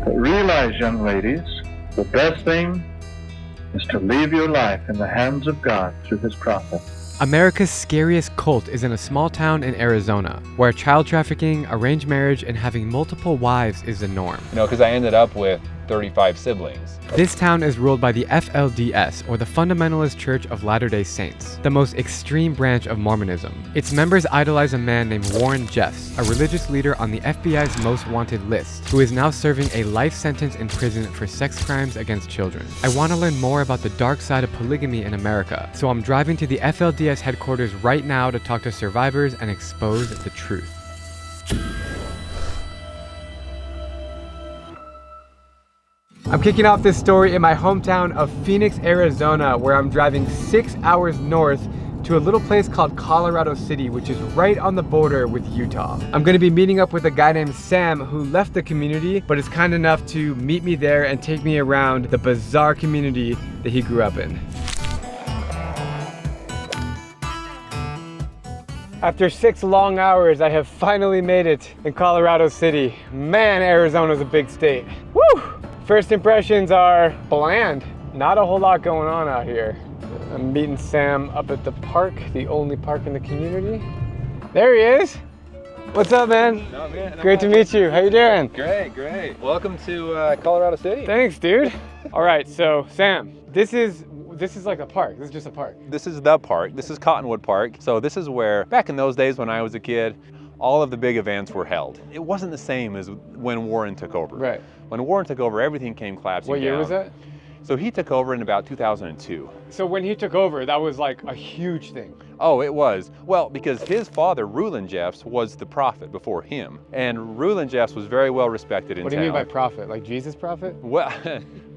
But realize, young ladies, the best thing is to leave your life in the hands of God through his prophet. America's scariest cult is in a small town in Arizona, where child trafficking, arranged marriage, and having multiple wives is the norm. You know, because I ended up with 35 siblings. This town is ruled by the FLDS, or the Fundamentalist Church of Latter-day Saints, the most extreme branch of Mormonism. Its members idolize a man named Warren Jeffs, a religious leader on the FBI's most wanted list, who is now serving a life sentence in prison for sex crimes against children. I want to learn more about the dark side of polygamy in America, so I'm driving to the FLDS headquarters right now to talk to survivors and expose the truth. I'm kicking off this story in my hometown of Phoenix, Arizona, where I'm driving 6 hours north to a little place called Colorado City, which is right on the border with Utah. I'm gonna be meeting up with a guy named Sam who left the community, but is kind enough to meet me there and take me around the bizarre community that he grew up in. After 6 long hours, I have finally made it in Colorado City. Man, Arizona's a big state. Woo! First impressions are bland. Not a whole lot going on out here. I'm meeting Sam up at the park, the only park in the community. There he is. What's up, man? No, man. Great to meet you. How you doing? Great, great. Welcome to Colorado City. Thanks, dude. All right, so Sam, this is like a park. This is just a park. This is the park. This is Cottonwood Park. So this is where, back in those days when I was a kid, all of the big events were held. It wasn't the same as when Warren took over. Right. When Warren took over, everything came collapsing down. What year was that? So he took over in about 2002. So when he took over, that was like a huge thing. Oh, it was. Well, because his father, Rulon Jeffs, was the prophet before him. And Rulon Jeffs was very well respected in town. What do you mean by prophet? Like Jesus prophet? Well,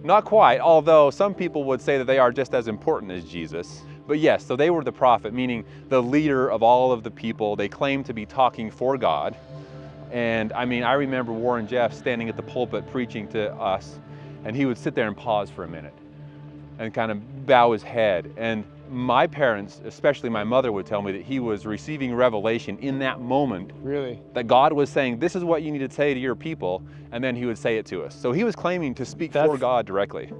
not quite, although some people would say that they are just as important as Jesus. But yes, so they were the prophet, meaning the leader of all of the people. They claimed to be talking for God. And I mean, I remember Warren Jeffs standing at the pulpit preaching to us, and he would sit there and pause for a minute and kind of bow his head. And my parents, especially my mother, would tell me that he was receiving revelation in that moment. Really? That God was saying, this is what you need to say to your people, and then he would say it to us. So he was claiming to speak for God directly.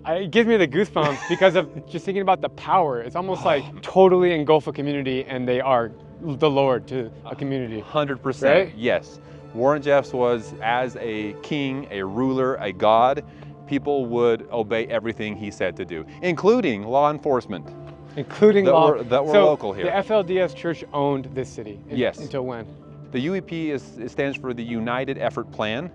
It gives me the goosebumps because of just thinking about the power. It's almost like totally engulf a community and they are the Lord to a community. 100%, right? Yes. Warren Jeffs was, as a king, a ruler, a god, people would obey everything he said to do, including law enforcement. Including that were local here. The FLDS church owned this city. Yes. Until when? The UEP stands for the United Effort Plan,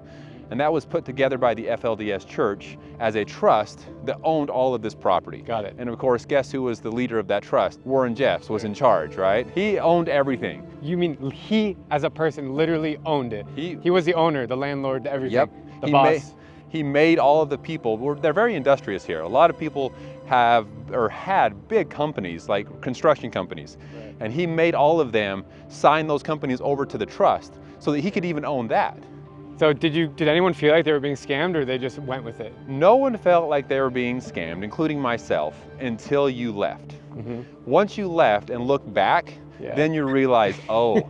and that was put together by the FLDS church as a trust that owned all of this property. Got it. And of course, guess who was the leader of that trust? Warren Jeffs was in charge, right? He owned everything. You mean he, as a person, literally owned it? He was the owner, the landlord, everything. Yep. The boss. He made all of the people, they're very industrious here. A lot of people have or had big companies like construction companies. Right. And he made all of them sign those companies over to the trust so that he could even own that. So did anyone feel like they were being scammed, or they just went with it? No one felt like they were being scammed, including myself, until you left. Mm-hmm. Once you left and looked back, then you realize, oh,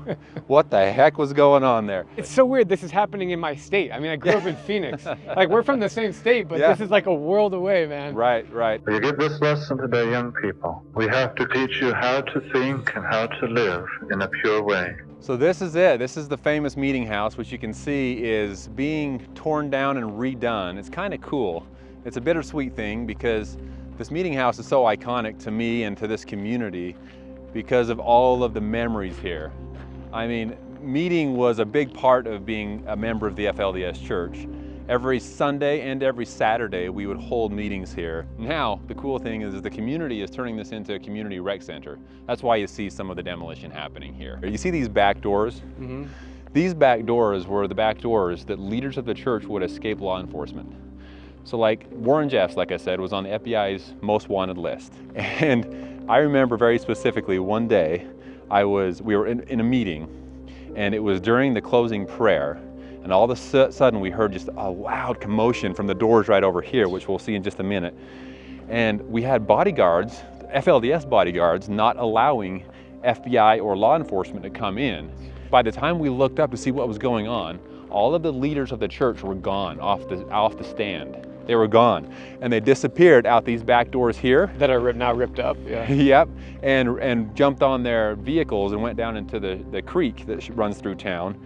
what the heck was going on there? It's so weird this is happening in my state. I mean, I grew up in Phoenix. Like, we're from the same state, but this is like a world away, man. Right, right. You get this lesson today, young people. We have to teach you how to think and how to live in a pure way. So this is it. This is the famous meeting house, which you can see is being torn down and redone. It's kind of cool. It's a bittersweet thing because this meeting house is so iconic to me and to this community because of all of the memories here. I mean, meeting was a big part of being a member of the FLDS church. Every Sunday and every Saturday we would hold meetings here. Now, the cool thing is the community is turning this into a community rec center. That's why you see some of the demolition happening here. You see these back doors? Mm-hmm. These back doors were the back doors that leaders of the church would escape law enforcement. So like Warren Jeffs, like I said, was on the FBI's most wanted list. And I remember very specifically one day we were in a meeting, and it was during the closing prayer, and all of a sudden we heard just a loud commotion from the doors right over here, which we'll see in just a minute. And we had bodyguards, FLDS bodyguards, not allowing FBI or law enforcement to come in. By the time we looked up to see what was going on, all of the leaders of the church were gone off the stand. They were gone, and they disappeared out these back doors here. That are now ripped up, yeah. Yep, and jumped on their vehicles and went down into the creek that runs through town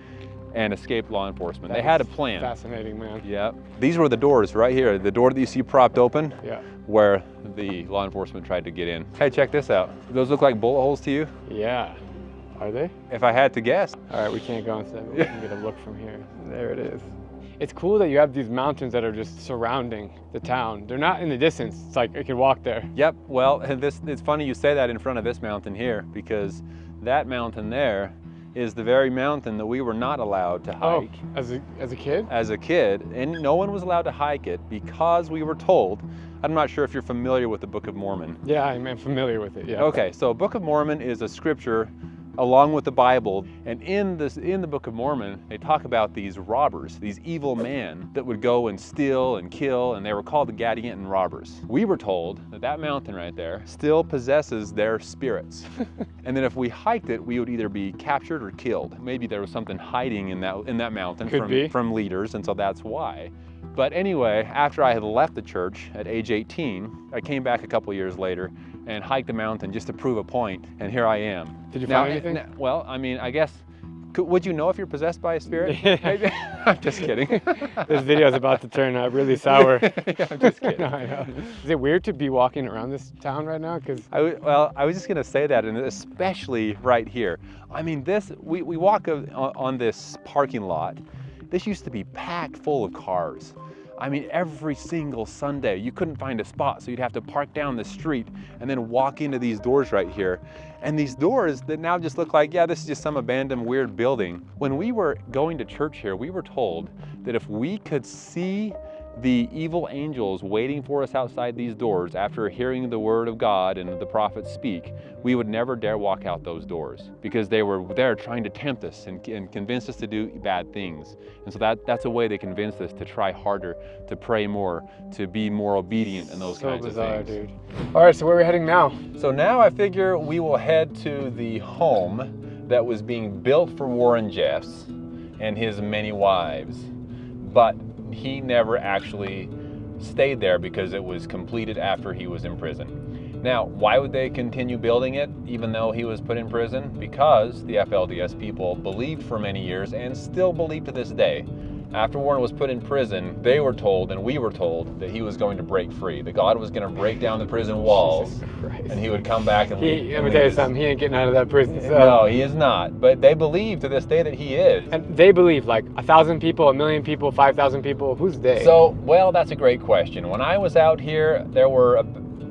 and escaped law enforcement. They had a plan. Fascinating, man. Yep. These were the doors right here. The door that you see propped open, Yeah. where the law enforcement tried to get in. Hey, check this out. Those look like bullet holes to you? Yeah. Are they? If I had to guess. All right, we can't go inside, but we can get a look from here. There it is. It's cool that you have these mountains that are just surrounding the town. They're not in the distance. It's like I could walk there. Yep, well, it's funny you say that in front of this mountain here, because that mountain there is the very mountain that we were not allowed to hike. Oh, as a kid? As a kid, and no one was allowed to hike it because we were told, I'm not sure if you're familiar with the Book of Mormon. Yeah, I'm familiar with it, yeah. Okay, so Book of Mormon is a scripture along with the Bible, and in the Book of Mormon, they talk about these robbers, these evil men that would go and steal and kill, and they were called the Gadianton robbers. We were told that that mountain right there still possesses their spirits, and that if we hiked it, we would either be captured or killed. Maybe there was something hiding in that mountain from leaders, and so that's why. But anyway, after I had left the church at age 18, I came back a couple years later and hiked the mountain just to prove a point, and here I am. Did you find anything? Well, I mean, I guess, would you know if you're possessed by a spirit? Maybe. I'm just kidding. This video is about to turn really sour. Yeah, I'm just kidding. No, I know. Is it weird to be walking around this town right now? Well, I was just going to say that, and especially right here. I mean, we walk on this parking lot. This used to be packed full of cars. I mean, every single Sunday, you couldn't find a spot, so you'd have to park down the street and then walk into these doors right here. And these doors that now just look like, yeah, this is just some abandoned weird building. When we were going to church here, we were told that if we could see the evil angels waiting for us outside these doors after hearing the word of God and the prophets speak, we would never dare walk out those doors, because they were there trying to tempt us and convince us to do bad things. And so that's a way they convinced us to try harder, to pray more, to be more obedient, and those kinds of things. Dude. All right, so where are we heading now? So now I figure we will head to the home that was being built for Warren Jeffs and his many wives. But he never actually stayed there because it was completed after he was in prison. Now, why would they continue building it even though he was put in prison? Because the FLDS people believed for many years, and still believe to this day, after Warren was put in prison, they were told, and we were told, that he was going to break free, that God was going to break down the prison walls, and he would come back and lead. Let me tell you something, he ain't getting out of that prison cell. No, he is not. But they believe to this day that he is. And they believe, like 1,000 people, 1,000,000 people, 5,000 people, who's they? So, well, that's a great question. When I was out here, there were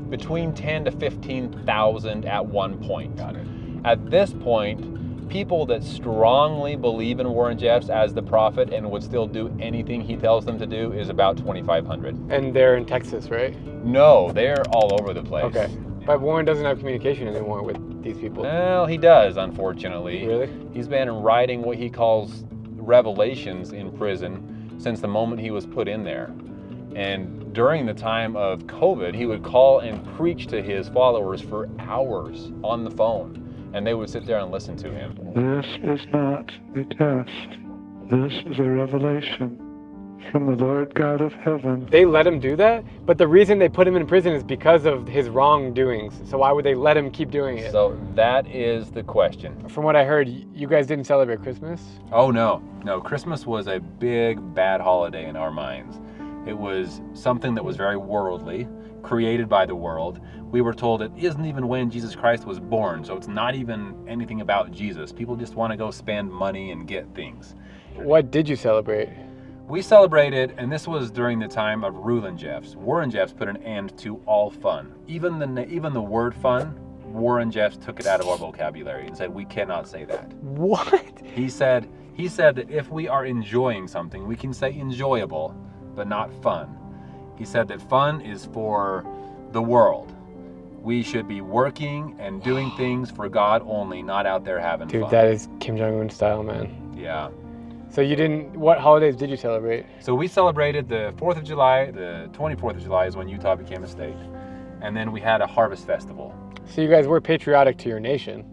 between 10 to 15,000 at one point. Got it. At this point, people that strongly believe in Warren Jeffs as the prophet and would still do anything he tells them to do is about 2,500. And they're in Texas, right? No, they're all over the place. Okay. But Warren doesn't have communication anymore with these people. Well, he does, unfortunately. Really? He's been writing what he calls revelations in prison since the moment he was put in there. And during the time of COVID, he would call and preach to his followers for hours on the phone. And they would sit there and listen to him. This is not a test. This is a revelation from the Lord God of heaven. They let him do that, but the reason they put him in prison is because of his wrongdoings. So why would they let him keep doing it? So that is the question. From what I heard, you guys didn't celebrate Christmas? Oh, no. No, Christmas was a big, bad holiday in our minds. It was something that was very worldly, created by the world. We were told it isn't even when Jesus Christ was born, so it's not even anything about Jesus. People just want to go spend money and get things. What did you celebrate? We celebrated, and this was during the time of Rulin' Jeffs. Warren Jeffs put an end to all fun. Even the word fun, Warren Jeffs took it out of our vocabulary and said we cannot say that. What? He said that if we are enjoying something, we can say enjoyable, but not fun. He said that fun is for the world. We should be working and doing things for God only, not out there having fun. Dude, that is Kim Jong-un style, man. Yeah. So what holidays did you celebrate? So we celebrated the 4th of July, the 24th of July is when Utah became a state. And then we had a harvest festival. So you guys were patriotic to your nation?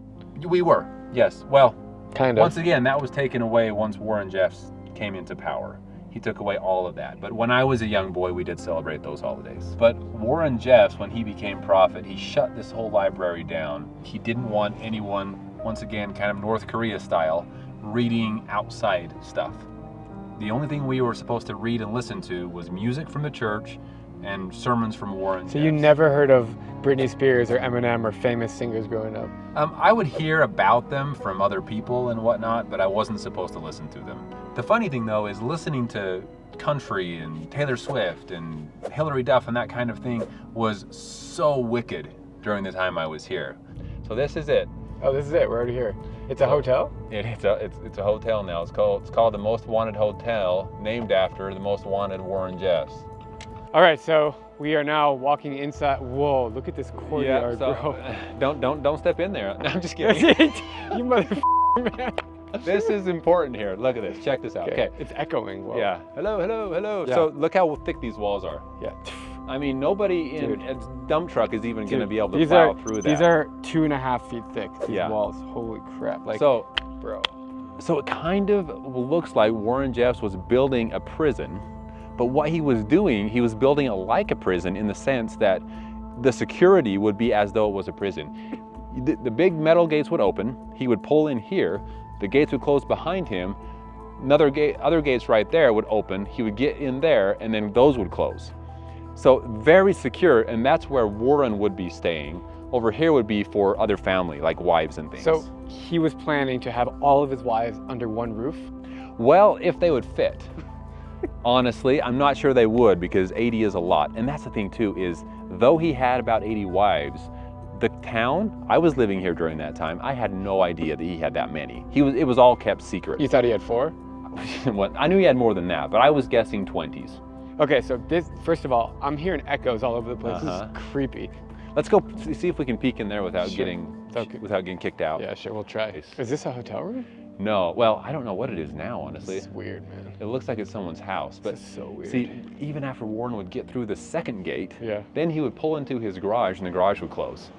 We were, yes. Well, kind of. once again, that was taken away once Warren Jeffs came into power. He took away all of that. But when I was a young boy, we did celebrate those holidays. But Warren Jeffs, when he became prophet, he shut this whole library down. He didn't want anyone, once again, kind of North Korea style, reading outside stuff. The only thing we were supposed to read and listen to was music from the church and sermons from Warren Jeffs. So you never heard of Britney Spears or Eminem or famous singers growing up? I would hear about them from other people and whatnot, but I wasn't supposed to listen to them. The funny thing though is listening to country and Taylor Swift and Hillary Duff and that kind of thing was so wicked during the time I was here. So this is it. Oh, this is it. We're already here. It's a hotel? It's a hotel now. It's called the Most Wanted Hotel, named after the Most Wanted Warren Jeffs. All right, so we are now walking inside. Whoa, look at this courtyard, bro. Don't step in there. No, I'm just kidding. You motherfucker, man. This is important here. Look at this. Check this out. Okay. It's echoing. Whoa. Yeah. Hello, hello, hello. Yeah. So look how thick these walls are. Yeah. I mean, nobody in a dump truck is even going to be able to these plow through that. These are 2.5 feet thick, these Yeah. walls. Holy crap. Like, So, bro. So it kind of looks like Warren Jeffs was building a prison, but what he was doing, he was building it like a prison in the sense that the security would be as though it was a prison. The big metal gates would open, he would pull in here, the gates would close behind him, other gates right there would open, he would get in there, and then those would close. So very secure, and that's where Warren would be staying. Over here would be for other family, like wives and things. So he was planning to have all of his wives under one roof? Well, if they would fit. Honestly, I'm not sure they would, because 80 is a lot. And that's the thing too, is though he had about 80 wives, the town, I was living here during that time, I had no idea that he had that many. It was all kept secret. You thought he had 4? Well, I knew he had more than that, but I was guessing 20s. Okay, so this, first of all, I'm hearing echoes all over the place. This is creepy. Let's go see if we can peek in there without Sure. getting kicked out. Yeah, sure, we'll try. Is this a hotel room? No, well, I don't know what it is now, honestly. It's weird, man. It looks like it's someone's house, but This is so weird. see, even after Warren would get through the second gate, Yeah. then he would pull into his garage and the garage would close.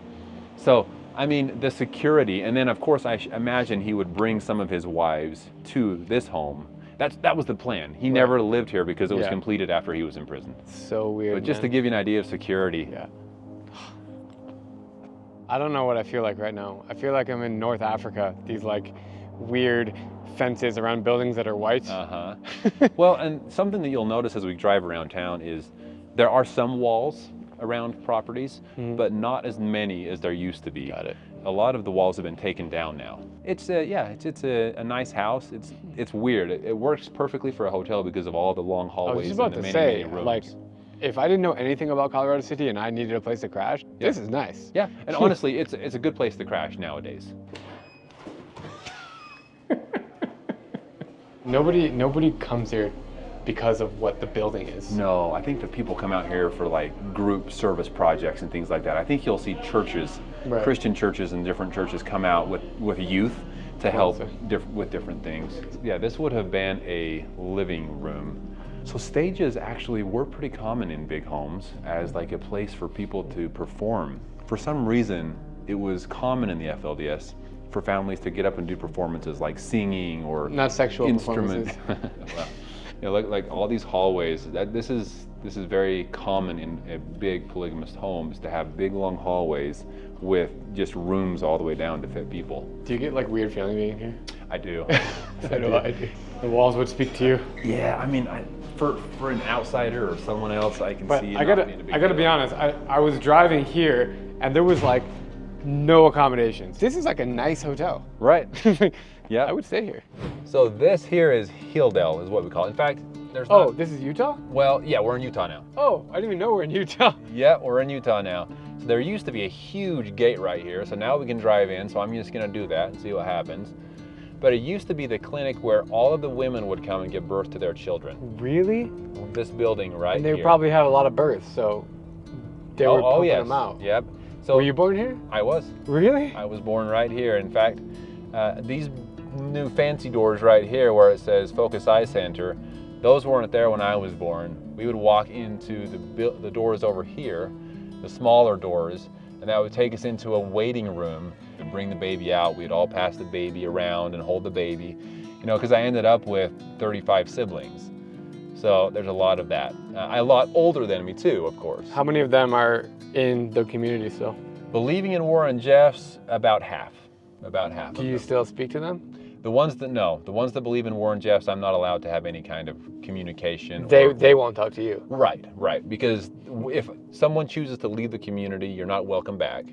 So, I mean, the security, and then of course I imagine he would bring some of his wives to this home. That was the plan. He never lived here because it was completed after he was in prison. So weird, But just to man. give you an idea of security. Yeah. I don't know what I feel like right now. I feel like I'm in North Africa. These like weird fences around buildings that are white. Well, and something that you'll notice as we drive around town is there are some walls around properties, but not as many as there used to be. Got it. A lot of the walls have been taken down now. It's a nice house. It's weird. It works perfectly for a hotel because of all the long I was hallways just about and the to many, say, many rooms. like, if I didn't know anything about Colorado City and I needed a place to crash, this is nice. Yeah, and honestly, it's a good place to crash nowadays. Nobody comes here because of what the building is. No, I think that people come out here for like group service projects and things like that. I think you'll see churches, Christian churches and different churches come out with youth to help with different things. Yeah, this would have been a living room. So stages actually were pretty common in big homes as like a place for people to perform. For some reason, it was common in the FLDS for families to get up and do performances like singing or not sexual instrument. performances. Well, you know, like all these hallways. This is very common in a big polygamist homes to have big long hallways with just rooms all the way down to fit people. Do you get like weird feeling being here? I do. I do. The walls would speak to you. Yeah, I mean, for an outsider or someone else, I can But see. I gotta be honest. I was driving here and there was like no accommodations. This is like a nice hotel. Right. Yeah. I would stay here. So this here is Hilldale, is what we call it. In fact, there's Oh, not, this is Utah? well, yeah, we're in Utah now. Oh, I didn't even know we're in Utah. Yeah, we're in Utah now. So there used to be a huge gate right here, so now we can drive in, so I'm just gonna do that and see what happens. But it used to be the clinic where all of the women would come and give birth to their children. Really? This building right And here. they probably have a lot of births, so they were pumping yes. them out. Yep. So Were you born here? I was. Really? I was born right here. In fact, these new fancy doors right here where it says Focus Eye Center, those weren't there when I was born. We would walk into the doors over here, the smaller doors, and that would take us into a waiting room and bring the baby out. We'd all pass the baby around and hold the baby. You know, because I ended up with 35 siblings. So there's a lot of that. A lot older than me too, of course. How many of them are in the community still? Believing in Warren Jeffs, about half. About half. Do you still speak to them? The ones that believe in Warren Jeffs, I'm not allowed to have any kind of communication. They won't talk to you. Right. Because if someone chooses to leave the community, you're not welcome back.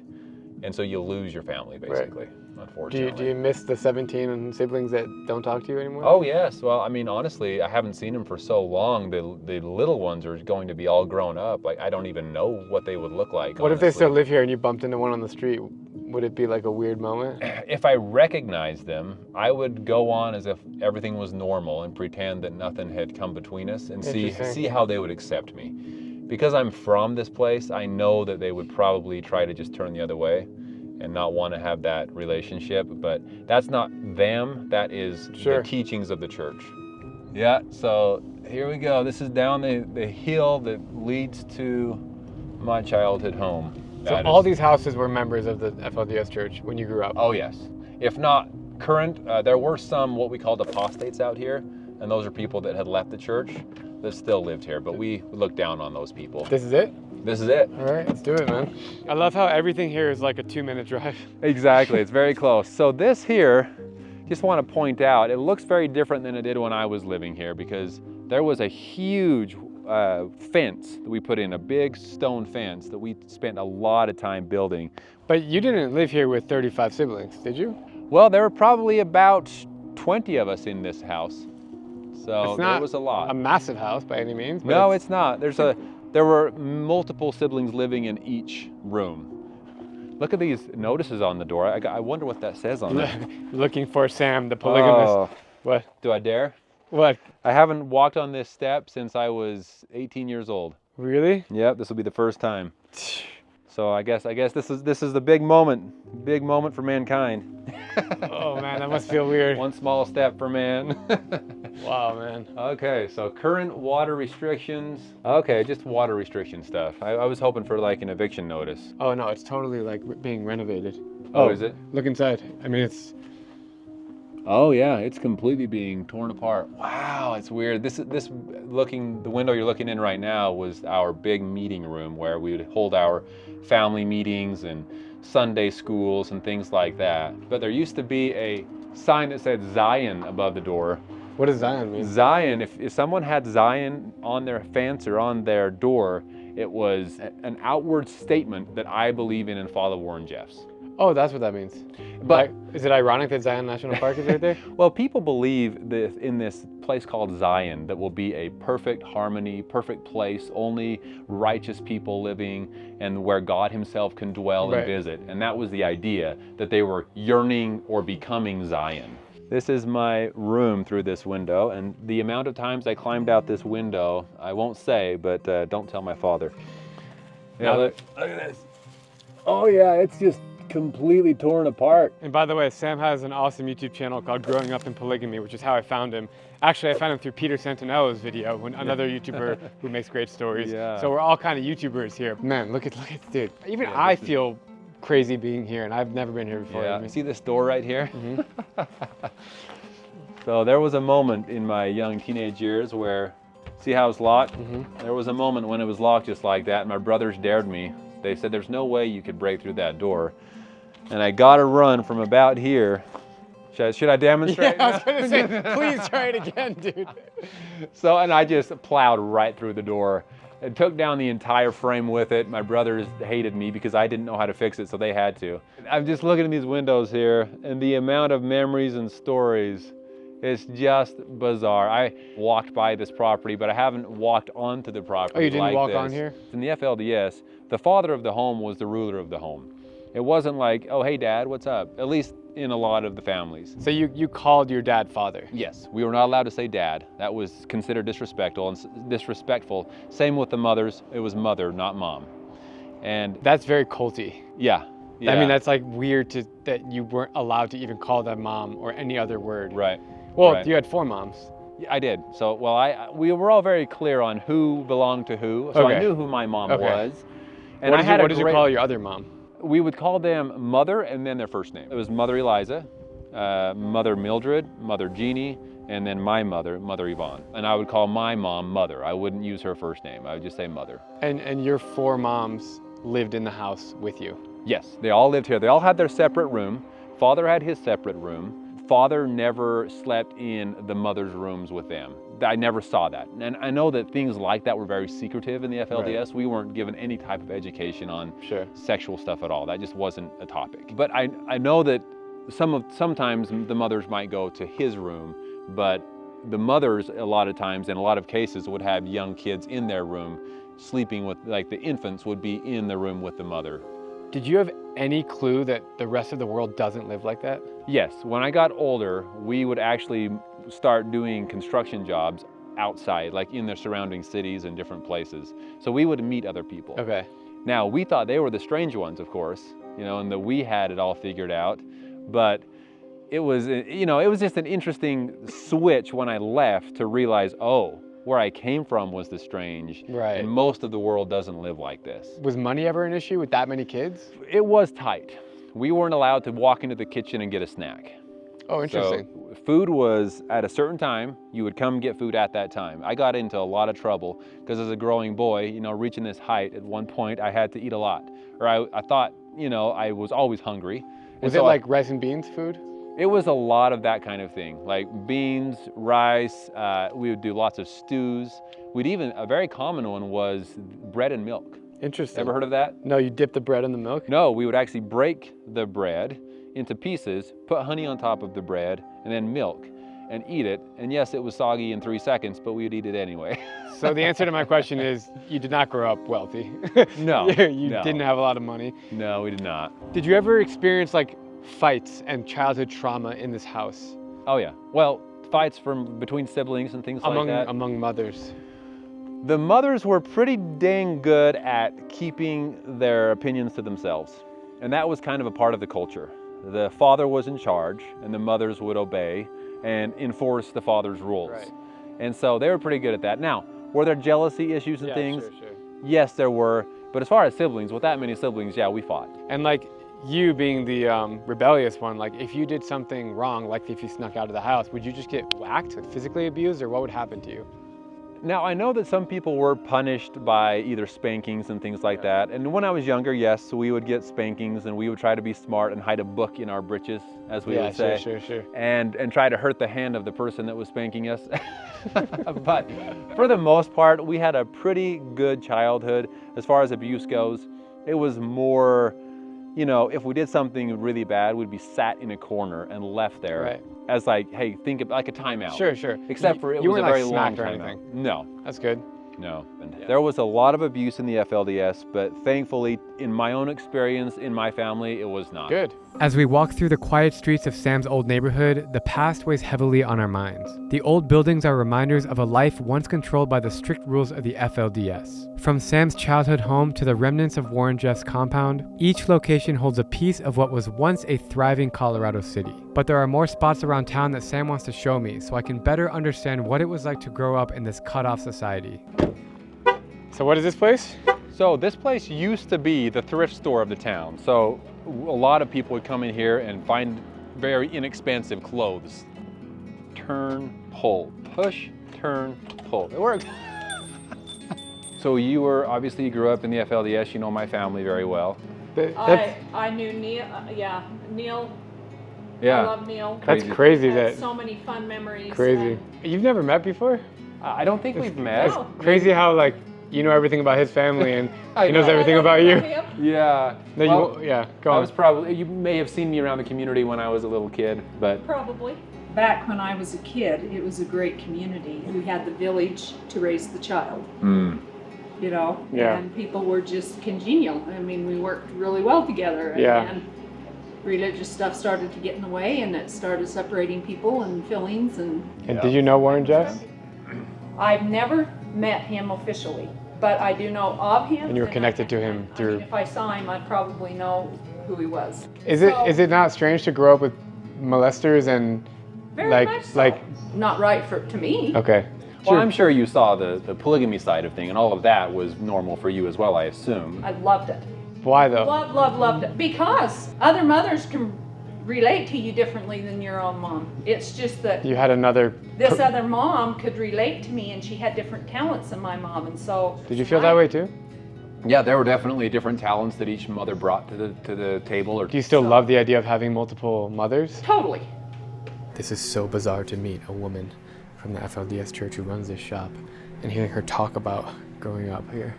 And so you'll lose your family, basically, unfortunately. Do you miss the 17 siblings that don't talk to you anymore? Oh, yes. Well, I mean, honestly, I haven't seen them for so long. The little ones are going to be all grown up. Like, I don't even know what they would look like, What honestly. if they still live here and you bumped into one on the street? Would it be like a weird moment? If I recognized them, I would go on as if everything was normal and pretend that nothing had come between us and see how they would accept me. Because I'm from this place, I know that they would probably try to just turn the other way and not want to have that relationship, but that's not them, that is the teachings of the church. Yeah, so here we go. This is down the hill that leads to my childhood home. So all these houses were members of the FLDS church when you grew up? Oh yes. If not current, there were some what we called apostates out here, and those are people that had left the church that still lived here, but we look down on those people. This is it? This is it. All right, let's do it, man. I love how everything here is like a 2-minute drive. Exactly, it's very close. So this here, just want to point out, it looks very different than it did when I was living here because there was a huge fence that we put in, a big stone fence that we spent a lot of time building. But you didn't live here with 35 siblings, did you? Well, there were probably about 20 of us in this house. So there was a lot. A massive house by any means. No, it's not. There were multiple siblings living in each room. Look at these notices on the door. I wonder what that says on there. Looking for Sam, the polygamist. Oh. What? Do I dare? What? I haven't walked on this step since I was 18 years old. Really? Yep, this will be the first time. So I guess this is the big moment for mankind. Oh man, that must feel weird. One small step for man. Wow, man. Okay, so current water restrictions. Okay, just water restriction stuff. I was hoping for like an eviction notice. Oh no, it's totally like being renovated. Oh, is it? Look inside. I mean, it's... Oh yeah, it's completely being torn apart. Wow, it's weird. The window you're looking in right now was our big meeting room where we would hold our family meetings and Sunday schools and things like that. But there used to be a sign that said Zion above the door. What does Zion mean? Zion, if someone had Zion on their fence or on their door, it was an outward statement that I believe in and follow Warren Jeffs. Oh, that's what that means. But is it ironic that Zion National Park is right there? Well, people believe that in this place called Zion that will be a perfect harmony, perfect place, only righteous people living, and where God himself can dwell and visit. And that was the idea, that they were yearning or becoming Zion. This is my room through this window, and the amount of times I climbed out this window, I won't say, but don't tell my father. Yeah, look at this. Oh yeah, it's just completely torn apart. And by the way, Sam has an awesome YouTube channel called Growing Up in Polygamy, which is how I found him. Actually, I found him through Peter Santinello's video, another YouTuber who makes great stories. Yeah. So we're all kind of YouTubers here. Man, look at dude. Even I feel crazy being here, and I've never been here before. Yeah, see this door right here? Mm-hmm. So there was a moment in my young teenage years where, see how it's locked? Mm-hmm. There was a moment when it was locked just like that, and my brothers dared me. They said, there's no way you could break through that door. And I got to run from about here. Should I demonstrate? Yeah, I was going to say, please try it again, dude. So, and I just plowed right through the door. It took down the entire frame with it. My brothers hated me because I didn't know how to fix it, so they had to. I'm just looking at these windows here, and the amount of memories and stories is just bizarre. I walked by this property, but I haven't walked onto the property. Oh, you didn't like walk this. on here? In the FLDS, the father of the home was the ruler of the home. It wasn't like, oh, hey, Dad, what's up? At least in a lot of the families. So you called your dad father? Yes, we were not allowed to say dad. That was considered disrespectful. Same with the mothers. It was mother, not mom. And that's very culty. Yeah. I mean, that's like weird that you weren't allowed to even call them mom or any other word. Right. Well, you had 4 moms. Yeah, I did. So, we were all very clear on who belonged to who. So I knew who my mom was. And what did you call your other mom? We would call them Mother and then their first name. It was Mother Eliza, Mother Mildred, Mother Jeannie, and then my mother, Mother Yvonne. And I would call my mom Mother. I wouldn't use her first name. I would just say Mother. And your 4 moms lived in the house with you? Yes, they all lived here. They all had their separate room. Father had his separate room. Father never slept in the mother's rooms with them. I never saw that. And I know that things like that were very secretive in the FLDS. Right. We weren't given any type of education on sexual stuff at all. That just wasn't a topic. But I know that sometimes the mothers might go to his room, but the mothers a lot of times, in a lot of cases, would have young kids in their room sleeping with, like the infants would be in the room with the mother. Did you have any clue that the rest of the world doesn't live like that? Yes, when I got older, we would actually start doing construction jobs outside, like in the surrounding cities and different places. So we would meet other people. Okay. Now, we thought they were the strange ones, of course, you know, and that we had it all figured out, but it was, you know, it was just an interesting switch when I left to realize, oh, where I came from was the strange. Right. And most of the world doesn't live like this. Was money ever an issue with that many kids? It was tight. We weren't allowed to walk into the kitchen and get a snack. Oh, interesting. So food was at a certain time, you would come get food at that time. I got into a lot of trouble because as a growing boy, you know, reaching this height, at one point I had to eat a lot. Or I thought, you know, I was always hungry. Was it like rice and beans food? It was a lot of that kind of thing, like beans, rice, we would do lots of stews. A very common one was bread and milk. Interesting. Ever heard of that? No, you dip the bread in the milk? No, we would actually break the bread into pieces, put honey on top of the bread, and then milk, and eat it. And yes, it was soggy in 3 seconds, but we would eat it anyway. So the answer to my question is, you did not grow up wealthy. No. You didn't have a lot of money. No, we did not. Did you ever experience like fights and childhood trauma in this house? Oh yeah. Well, fights between siblings and things like that. Among mothers. The mothers were pretty dang good at keeping their opinions to themselves. And that was kind of a part of the culture. The father was in charge and the mothers would obey and enforce the father's rules. Right. And so they were pretty good at that. Now, were there jealousy issues and things? Sure. Yes, there were. But as far as siblings, with that many siblings, yeah, we fought. And like, you being the rebellious one, like if you did something wrong, like if you snuck out of the house, would you just get whacked, physically abused, or what would happen to you? Now, I know that some people were punished by either spankings and things like that. And when I was younger, yes, we would get spankings and we would try to be smart and hide a book in our britches, as we would say. Sure. And try to hurt the hand of the person that was spanking us. But for the most part, we had a pretty good childhood. As far as abuse goes, it was more, you know, if we did something really bad, we'd be sat in a corner and left there as like, hey, think of like a timeout. Sure. Except for it was a very long timeout. No. That's good. No. And there was a lot of abuse in the FLDS, but thankfully, in my own experience, in my family, it was not. Good. As we walk through the quiet streets of Sam's old neighborhood, the past weighs heavily on our minds. The old buildings are reminders of a life once controlled by the strict rules of the FLDS. From Sam's childhood home to the remnants of Warren Jeff's compound, each location holds a piece of what was once a thriving Colorado city. But there are more spots around town that Sam wants to show me so I can better understand what it was like to grow up in this cut-off society. So what is this place? So this place used to be the thrift store of the town. So a lot of people would come in here and find very inexpensive clothes. Turn, pull, push, turn, pull. It works. So you grew up in the FLDS. You know my family very well. I knew Neil, Neil. Yeah. I love Neil. That's crazy. So many fun memories. Crazy. You've never met before? I don't think we've met. No. Crazy how like you know everything about his family and he knows everything about you. Yeah. No, go on. You may have seen me around the community when I was a little kid, but. Probably. Back when I was a kid, it was a great community. We had the village to raise the child. You know, and people were just congenial. I mean, we worked really well together. And religious stuff started to get in the way, and it started separating people and feelings. And did you know Warren Jeff? I've never met him officially, but I do know of him. And you were connected to him through. I mean, if I saw him, I'd probably know who he was. Is it not strange to grow up with molesters and very much so. Not right to me? Okay. Well, I'm sure you saw the polygamy side of thing, and all of that was normal for you as well, I assume. I loved it. Why though? Loved it. Because other mothers can relate to you differently than your own mom. It's just that You had another... this other mom could relate to me, and she had different talents than my mom, and so... Did you feel that way too? Yeah, there were definitely different talents that each mother brought to the table. Do you still love the idea of having multiple mothers? Totally. This is so bizarre to meet a woman from the FLDS church who runs this shop and hearing her talk about growing up here.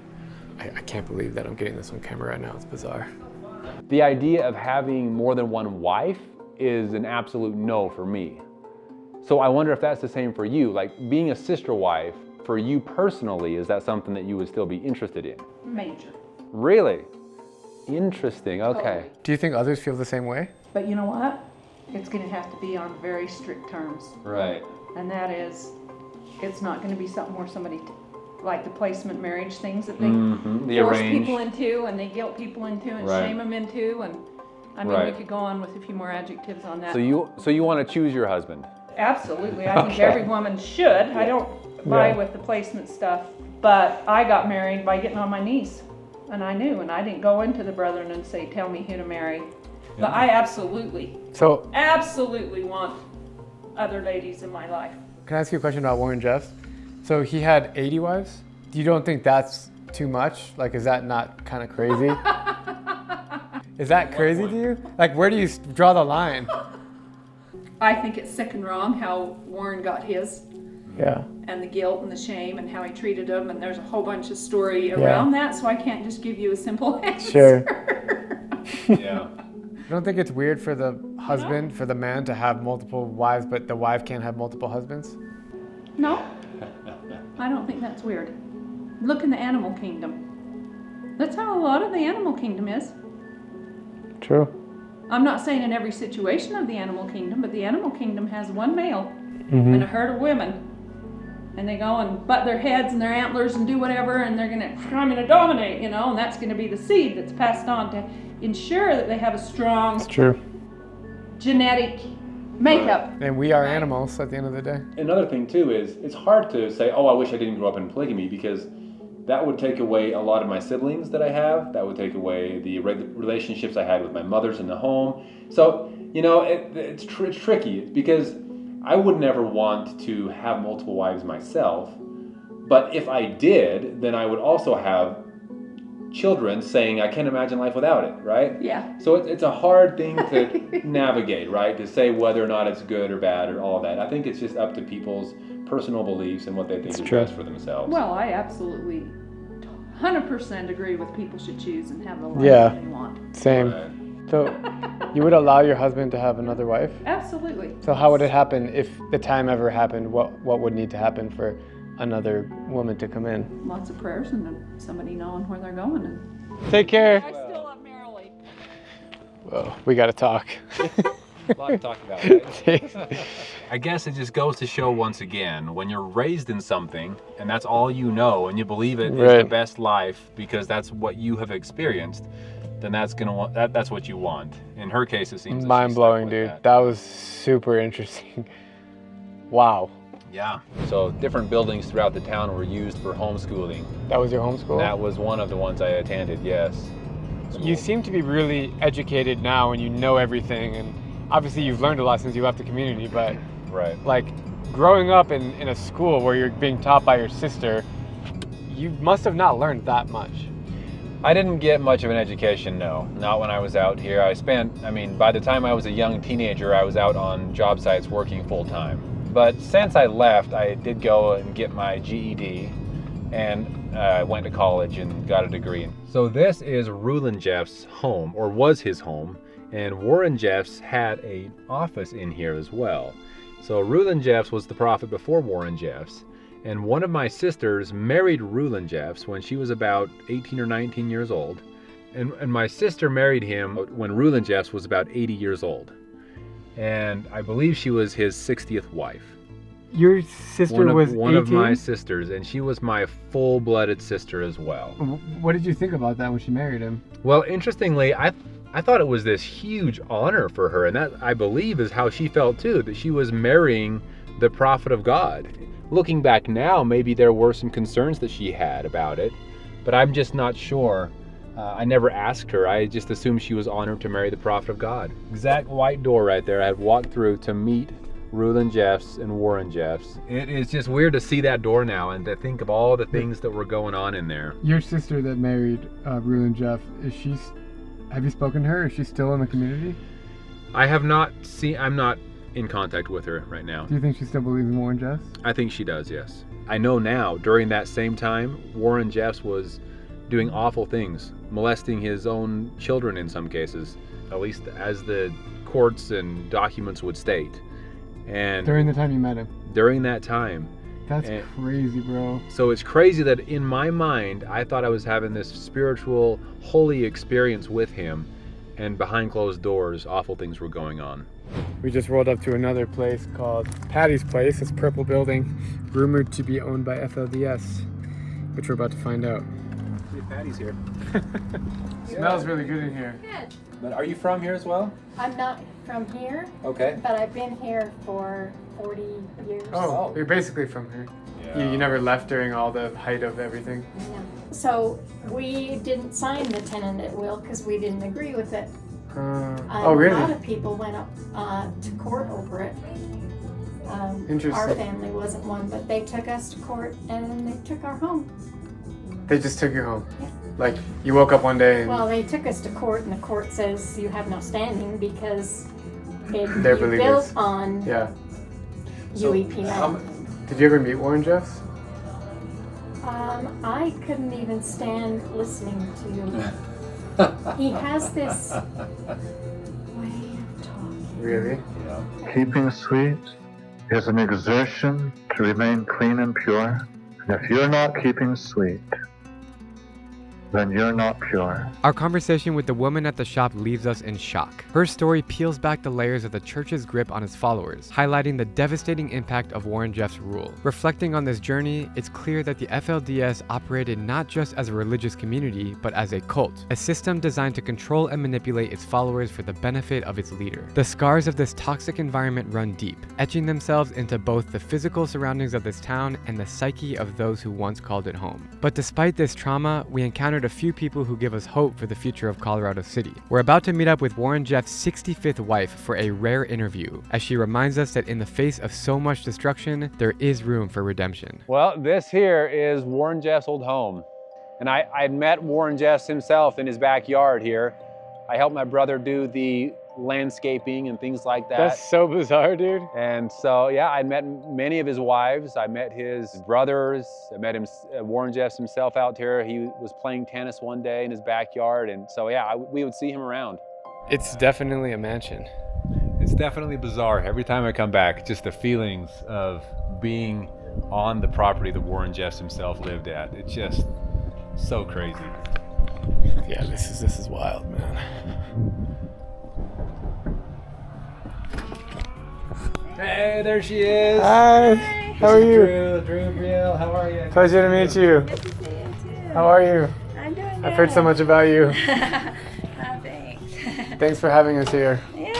I can't believe that I'm getting this on camera right now. It's bizarre. The idea of having more than one wife is an absolute no for me. So I wonder if that's the same for you. Like being a sister wife, for you personally, is that something that you would still be interested in? Major. Really? Interesting, okay. Totally. Do you think others feel the same way? But you know what? It's going to have to be on very strict terms. Right. And that is, it's not going to be something where somebody, like the placement marriage things that they The force arranged. people into and they guilt people into and Right. shame them into. And I mean, Right. we could go on with a few more adjectives on that. So you want to choose your husband? Absolutely. I think every woman should. I don't buy with the placement stuff, but I got married by getting on my knees. And I knew, and I didn't go into the brethren and say, tell me who to marry. But I absolutely want other ladies in my life. Can I ask you a question about Warren Jeffs? So he had 80 wives. You don't think that's too much? Like, is that not kind of crazy? Is that crazy to you? Like, where do you draw the line? I think it's sick and wrong how Warren got his. Yeah. And the guilt and the shame and how he treated them, and there's a whole bunch of story around that, so I can't just give you a simple answer. Sure. Yeah. I don't think it's weird for the husband, for the man to have multiple wives, but the wife can't have multiple husbands? No, I don't think that's weird. Look in the animal kingdom. That's how a lot of the animal kingdom is. True. I'm not saying in every situation of the animal kingdom, but the animal kingdom has one male and a herd of women. And they go and butt their heads and their antlers and do whatever, and I'm gonna dominate, you know, and that's gonna be the seed that's passed on to ensure that they have a strong True. genetic makeup. And we are animals at the end of the day. Another thing too is it's hard to say, oh, I wish I didn't grow up in polygamy, because that would take away a lot of my siblings that I have. That would take away the relationships I had with my mothers in the home. So, you know, it's tricky because I would never want to have multiple wives myself. But if I did, then I would also have children saying, I can't imagine life without it, right? Yeah. So it's a hard thing to navigate, right? To say whether or not it's good or bad or all of that. I think it's just up to people's personal beliefs and what they think is best for themselves. Well, I absolutely 100% agree with people should choose and have the life they want. Same. Right. So you would allow your husband to have another wife? Absolutely. So how would it happen if the time ever happened? What would need to happen for another woman to come in? Lots of prayers and somebody knowing where they're going. And Take care. I still love Marilee. Whoa, we gotta talk. A lot to talk about, right? I guess it just goes to show once again, when you're raised in something and that's all you know and you believe it is the best life because that's what you have experienced, then that's what you want. In her case, it seems mind-blowing, dude. That was super interesting. Wow. Yeah. So different buildings throughout the town were used for homeschooling. That was your homeschool? That was one of the ones I attended, yes. You seem to be really educated now and you know everything, and obviously you've learned a lot since you left the community, but like growing up in a school where you're being taught by your sister, you must have not learned that much. I didn't get much of an education, no. Not when I was out here. By the time I was a young teenager, I was out on job sites working full time. But since I left, I did go and get my GED and went to college and got a degree. So this is Rulon Jeffs' home, or was his home, and Warren Jeffs had an office in here as well. So Rulon Jeffs was the prophet before Warren Jeffs, and one of my sisters married Rulon Jeffs when she was about 18 or 19 years old, and my sister married him when Rulon Jeffs was about 80 years old. And I believe she was his 60th wife. Your sister was 18? One of my sisters, and she was my full-blooded sister as well. What did you think about that when she married him? Well, interestingly, I thought it was this huge honor for her, and that, I believe, is how she felt too, that she was marrying the prophet of God. Looking back now, maybe there were some concerns that she had about it, but I'm just not sure I never asked her. I just assumed she was honored to marry the prophet of God. Exact white door right there I had walked through to meet Rulon Jeffs and Warren Jeffs. It is just weird to see that door now and to think of all the things that were going on in there. Your sister that married Rulon Jeff, have you spoken to her? Is she still in the community? I have not seen, I'm not in contact with her right now. Do you think she still believes in Warren Jeffs? I think she does, yes. I know now, during that same time, Warren Jeffs was doing awful things, molesting his own children in some cases, at least as the courts and documents would state. And during the time you met him? During that time. That's crazy, bro. So it's crazy that in my mind, I thought I was having this spiritual, holy experience with him, and behind closed doors, awful things were going on. We just rolled up to another place called Patty's Place. This purple building, rumored to be owned by FLDS, which we're about to find out. Patty's here. Smells really good in here. Good. But are you from here as well? I'm not from here, Okay. but I've been here for 40 years. Oh, you're basically from here. Yeah. You never left during all the height of everything? No. So we didn't sign the tenant at will because we didn't agree with it. Oh, really? A lot of people went up to court over it. Interesting. Our family wasn't one, but they took us to court and they took our home. They just took you home? Yeah. Like, you woke up one day and... Well, they took us to court and the court says you have no standing because They're you believers. built on Yeah. UEP land. Did you ever meet Warren Jeffs? I couldn't even stand listening to him. He has this way of talking. Really? Keeping sweet is an exertion to remain clean and pure. And if you're not keeping sweet, then you're not pure. Our conversation with the woman at the shop leaves us in shock. Her story peels back the layers of the church's grip on its followers, highlighting the devastating impact of Warren Jeffs' rule. Reflecting on this journey, it's clear that the FLDS operated not just as a religious community, but as a cult, a system designed to control and manipulate its followers for the benefit of its leader. The scars of this toxic environment run deep, etching themselves into both the physical surroundings of this town and the psyche of those who once called it home. But despite this trauma, we encountered a few people who give us hope for the future of Colorado City. We're about to meet up with Warren Jeffs' 65th wife for a rare interview, as she reminds us that in the face of so much destruction, there is room for redemption. Well, this here is Warren Jeffs' old home. And I met Warren Jeffs himself in his backyard here. I helped my brother do the landscaping and things like that. That's so bizarre, dude. And so, yeah, I met many of his wives. I met his brothers. I met him, Warren Jeffs himself out here. He was playing tennis one day in his backyard. And so, yeah, we would see him around. It's definitely a mansion. It's definitely bizarre. Every time I come back, just the feelings of being on the property that Warren Jeffs himself lived at. It's just so crazy. Yeah, this is wild, man. Hey, there she is. Hi, how are you? Drew, Brielle, how are you? Pleasure to meet you. Good to see you too. How are you? I'm doing good. I've heard so much about you. Thanks. Thanks for having us here. Yeah.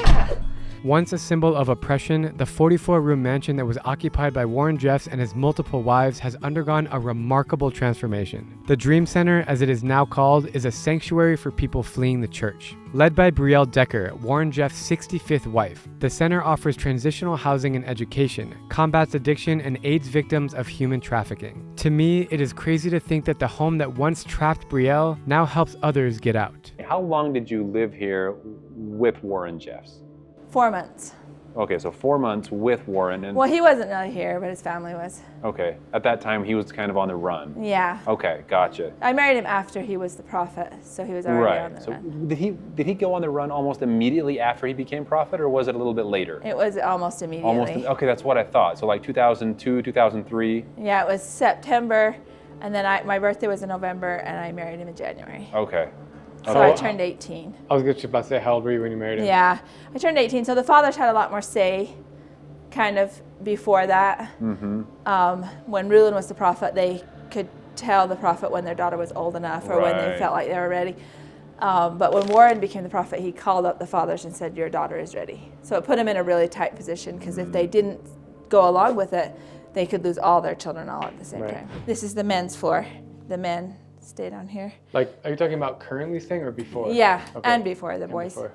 Once a symbol of oppression, the 44-room mansion that was occupied by Warren Jeffs and his multiple wives has undergone a remarkable transformation. The Dream Center, as it is now called, is a sanctuary for people fleeing the church. Led by Brielle Decker, Warren Jeffs' 65th wife, the center offers transitional housing and education, combats addiction, and aids victims of human trafficking. To me, it is crazy to think that the home that once trapped Brielle now helps others get out. How long did you live here with Warren Jeffs? 4 months. Okay, so 4 months with Warren. And Well, he wasn't really here, but his family was. okay, at that time he was kind of on the run. Yeah. Okay, gotcha. I married him after he was the prophet, so he was already on the So run. did he go on the run almost immediately after he became prophet, or was it a little bit later? It was almost immediately. Okay, that's what I thought. So like 2002, 2003. Yeah, it was September, and then my birthday was in November, and I married him in January. Okay. So I turned 18. I was just about to say, how old were you when you married him? Yeah, I turned 18. So the fathers had a lot more say, kind of before that. Mm-hmm. When Rulon was the prophet, they could tell the prophet when their daughter was old enough or when they Right. felt like they were ready. But when Warren became the prophet, he called up the fathers and said, "Your daughter is ready." So it put him in a really tight position because if they didn't go along with it, they could lose all their children all at the same Right. time. This is the men's floor. The men stay down here. Like, are you talking about currently staying or before? Yeah, Okay. and before the boys. Before.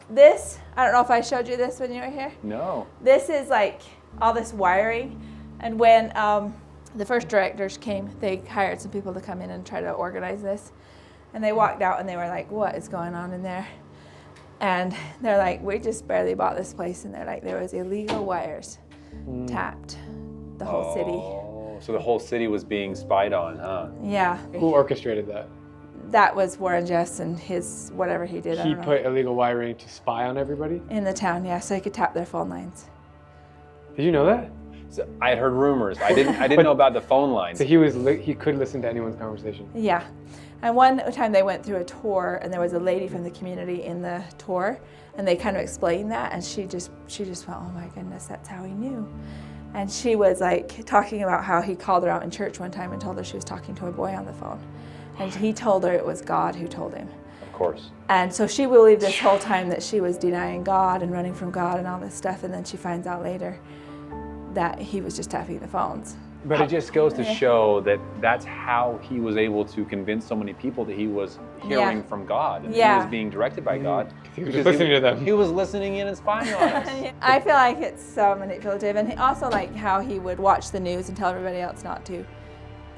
This, I don't know if I showed you this when you were here. No. This is like all this wiring. And when the first directors came, they hired some people to come in and try to organize this. And they walked out and they were like, what is going on in there? And they're like, we just barely bought this place. And they're like, there was illegal wires tapped the whole city. Oh, so the whole city was being spied on, huh? Yeah. Who orchestrated that? That was Warren Jeffs and his whatever he did. I He don't know. put illegal wiring to spy on everybody? In the town, yeah, so he could tap their phone lines. Did you know that? So I had heard rumors. I didn't know about the phone lines. So he could listen to anyone's conversation. Yeah. And one time they went through a tour and there was a lady from the community in the tour and they kind of explained that and she just went, oh my goodness, that's how he knew. And she was like talking about how he called her out in church one time and told her she was talking to a boy on the phone. And he told her it was God who told him. Of course. And so she believed this whole time that she was denying God and running from God and all this stuff, and then she finds out later that he was just tapping the phones. But it just goes to show that that's how he was able to convince so many people that he was hearing from God and he was being directed by God. He was just listening to them. He was listening in and spying on us. I feel like it's so manipulative, and also like how he would watch the news and tell everybody else not to.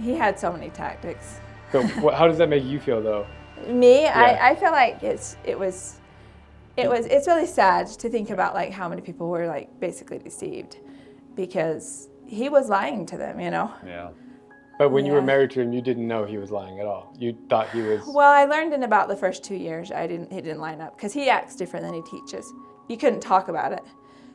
He had so many tactics. So how does that make you feel though? Me, I feel like it's really sad to think about like how many people were like basically deceived because he was lying to them, you know. Yeah. But when you were married to him, you didn't know he was lying at all. You thought he was. Well, I learned in about the first 2 years, he didn't line up because he acts different than he teaches. You couldn't talk about it.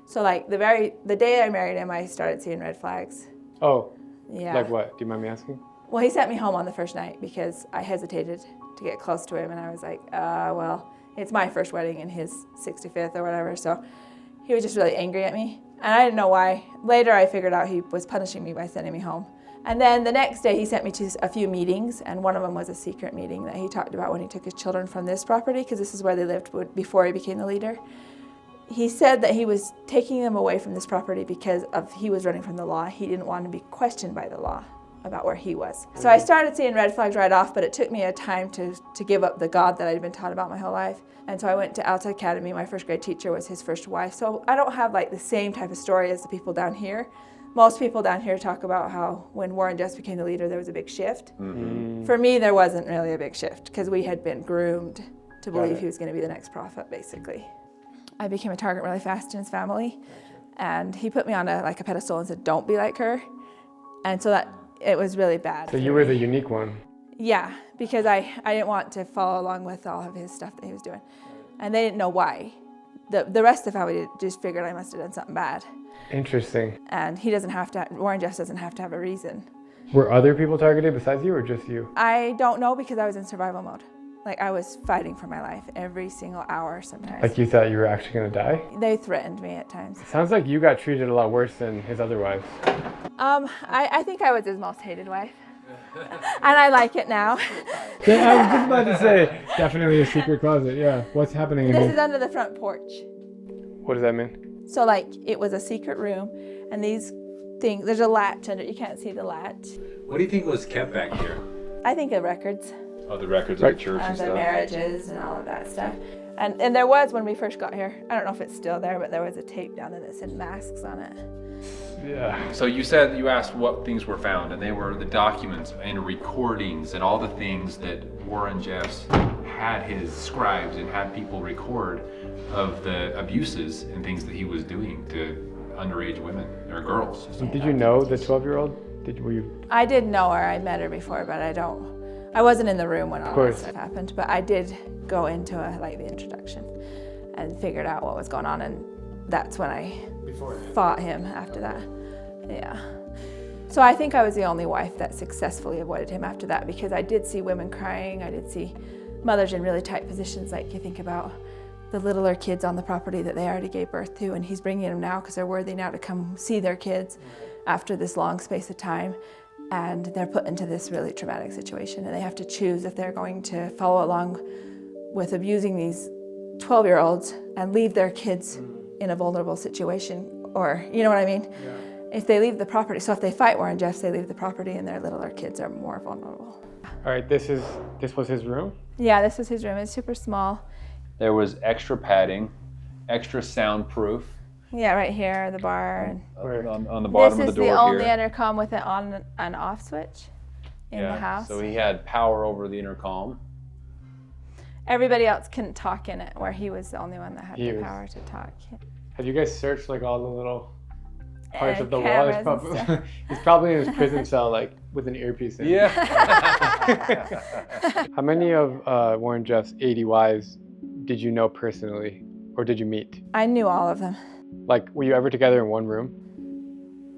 So like the day I married him, I started seeing red flags. Oh. Yeah. Like what? Do you mind me asking? Well, he sent me home on the first night because I hesitated to get close to him, and I was like, well, it's my first wedding and his 65th or whatever, so he was just really angry at me, and I didn't know why. Later, I figured out he was punishing me by sending me home. And then the next day, he sent me to a few meetings, and one of them was a secret meeting that he talked about when he took his children from this property, because this is where they lived before he became the leader. He said that he was taking them away from this property because he was running from the law. He didn't want to be questioned by the law about where he was. So I started seeing red flags right off, but it took me a time to give up the God that I'd been taught about my whole life. And so I went to Alta Academy. My first grade teacher was his first wife. So I don't have like the same type of story as the people down here. Most people down here talk about how when Warren Jeffs became the leader, there was a big shift. Mm-hmm. For me, there wasn't really a big shift because we had been groomed to believe he was going to be the next prophet, basically. I became a target really fast in his family. And he put me on a pedestal and said, don't be like her. And so it was really bad. So you were the unique one. Yeah, because I didn't want to follow along with all of his stuff that he was doing. And they didn't know why. The rest of the family just figured I must have done something bad. Interesting. And Warren Jeffs doesn't have to have a reason. Were other people targeted besides you or just you? I don't know because I was in survival mode. Like I was fighting for my life every single hour sometimes. Like you thought you were actually going to die? They threatened me at times. It sounds like you got treated a lot worse than his other wives. I think I was his most hated wife. And I like it now. Yeah, I was just about to say, definitely a secret closet, yeah. What's happening in This here? is under the front porch. What does that mean? So like it was a secret room and these things, there's a latch under it, you can't see the latch. What do you think was kept back here? I think of records. Oh, the records of the church and And the stuff? marriages and all of that stuff. And there was, when we first got here, I don't know if it's still there, but there was a tape down there that said masks on it. Yeah. So you asked what things were found, and they were the documents and recordings and all the things that Warren Jeffs had his scribes and had people record of the abuses and things that he was doing to underage women or girls. Did you know the 12-year-old? I did know her, I met her before, but I wasn't in the room when all that stuff happened, but I did go into the introduction and figured out what was going on, and that's when I fought him after that. Yeah. So I think I was the only wife that successfully avoided him after that because I did see women crying. I did see mothers in really tight positions, like you think about the littler kids on the property that they already gave birth to, and he's bringing them now because they're worthy now to come see their kids after this long space of time. And they're put into this really traumatic situation, and they have to choose if they're going to follow along with abusing these 12-year-olds and leave their kids in a vulnerable situation, or, you know what I mean? Yeah. If they leave the property, so if they fight Warren Jeffs, they leave the property and their littler kids are more vulnerable. All right, this was his room? Yeah, this was his room. It's super small. There was extra padding, extra soundproof. Yeah, right here, the bar. On the bottom of the door here. This is the only intercom with an on and off switch in the house. So he had power over the intercom. Everybody else couldn't talk in it, where he was the only one that had the power to talk. Have you guys searched like all the little parts of the wall? He's probably in his prison cell, like with an earpiece in. Yeah. How many of Warren Jeff's 80 wives did you know personally, or did you meet? I knew all of them. Like, were you ever together in one room?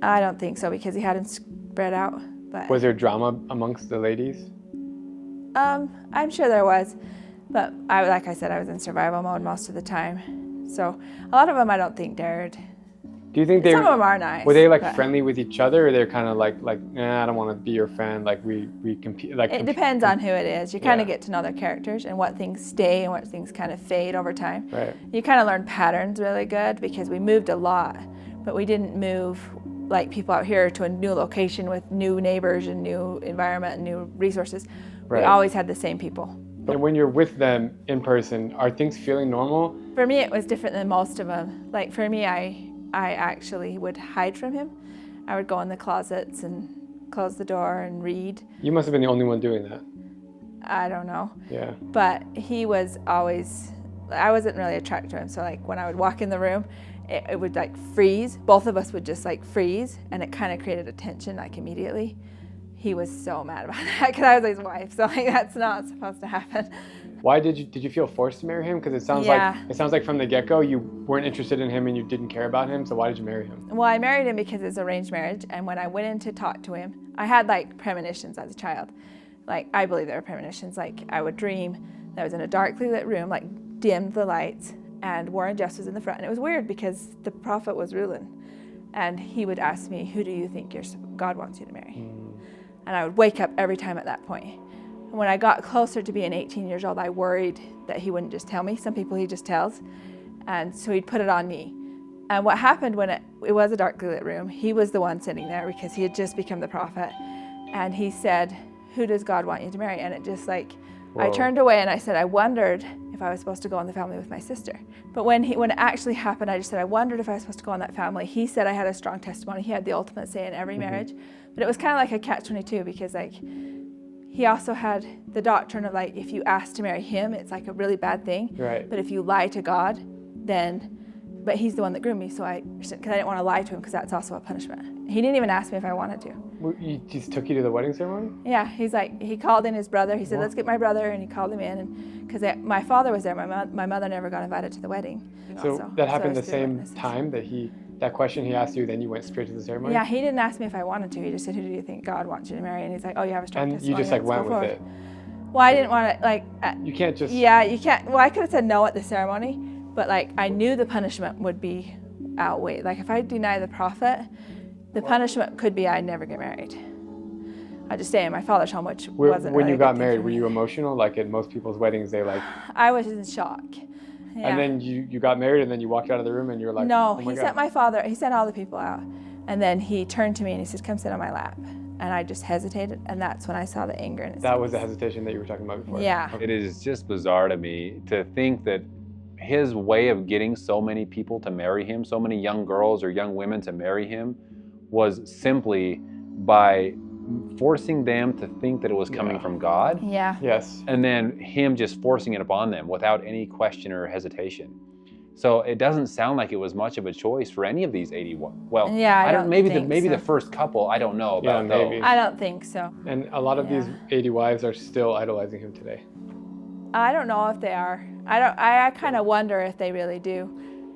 I don't think so, because he had them spread out. But was there drama amongst the ladies? I'm sure there was, but like I said, I was in survival mode most of the time. So a lot of them I don't think dared. Do you think some of them are nice? Were they like friendly with each other, or they're kind of like, nah, I don't want to be your friend. Like we compete. Like it depends on who it is. You kind of get to know their characters and what things stay and what things kind of fade over time. Right. You kind of learn patterns really good, because we moved a lot, but we didn't move like people out here to a new location with new neighbors and new environment and new resources. Right. We always had the same people. And when you're with them in person, are things feeling normal? For me, it was different than most of them. Like for me, I actually would hide from him. I would go in the closets and close the door and read. You must have been the only one doing that. I don't know. Yeah. But he was always, I wasn't really attracted to him. So like when I would walk in the room, it would like freeze. Both of us would just like freeze, and it kind of created a tension like immediately. He was so mad about that, because I was his wife. So like that's not supposed to happen. Why did you feel forced to marry him? Because it sounds like from the get-go you weren't interested in him and you didn't care about him. So why did you marry him? Well, I married him because it's arranged marriage, and when I went in to talk to him, I had like premonitions as a child. Like I believe there were premonitions. Like I would dream that I was in a darkly lit room, like dimmed the lights, and Warren Jeffs was in the front. And it was weird because the prophet was ruling, and he would ask me, "Who do you think God wants you to marry?" And I would wake up every time at that point. When I got closer to being 18 years old, I worried that he wouldn't just tell me. Some people he just tells. And so he'd put it on me. And what happened when it was a darkly lit room, he was the one sitting there because he had just become the prophet. And he said, "Who does God want you to marry?" And it just like, I turned away and I said, I wondered if I was supposed to go in the family with my sister. But when it actually happened, I just said, I wondered if I was supposed to go in that family. He said I had a strong testimony. He had the ultimate say in every marriage. But it was kind of like a catch-22, because like, he also had the doctrine of like, if you ask to marry him, it's like a really bad thing. Right. But if you lie to God, but he's the one that groomed me, because I didn't want to lie to him, because that's also a punishment. He didn't even ask me if I wanted to. He just took you to the wedding ceremony? Yeah, he called in his brother. He said, let's get my brother, and he called him in, and because my father was there, my mother never got invited to the wedding. So that happened the same time that question he asked you, then you went straight to the ceremony? Yeah, he didn't ask me if I wanted to. He just said, "Who do you think God wants you to marry?" And he's like, "Oh, you have a strong testimony." And you just like went with it? Well, I didn't want to you can't just... Yeah, you can't. Well, I could have said no at the ceremony, but like I knew the punishment would be outweighed. Like if I deny the prophet, the punishment could be I'd never get married. I'd just stay in my father's home, which wasn't. When you got married, were you emotional? Like at most people's weddings, they like... I was in shock. Yeah. And then you got married, and then you walked out of the room and you were like, no, oh my he God. sent my father, he sent all the people out. And then he turned to me and he said, "Come sit on my lap." And I just hesitated, and that's when I saw the anger in his face. That was the hesitation that you were talking about before? Yeah. It is just bizarre to me to think that his way of getting so many people to marry him, so many young girls or young women to marry him, was simply by forcing them to think that it was coming from God. Yeah. Yes. And then him just forcing it upon them without any question or hesitation. So it doesn't sound like it was much of a choice for any of these 81. Well, yeah, I don't maybe think the first couple, I don't know about maybe. those. I don't think so. And a lot of these 80 wives are still idolizing him today. I don't know if they are. I kind of wonder if they really do,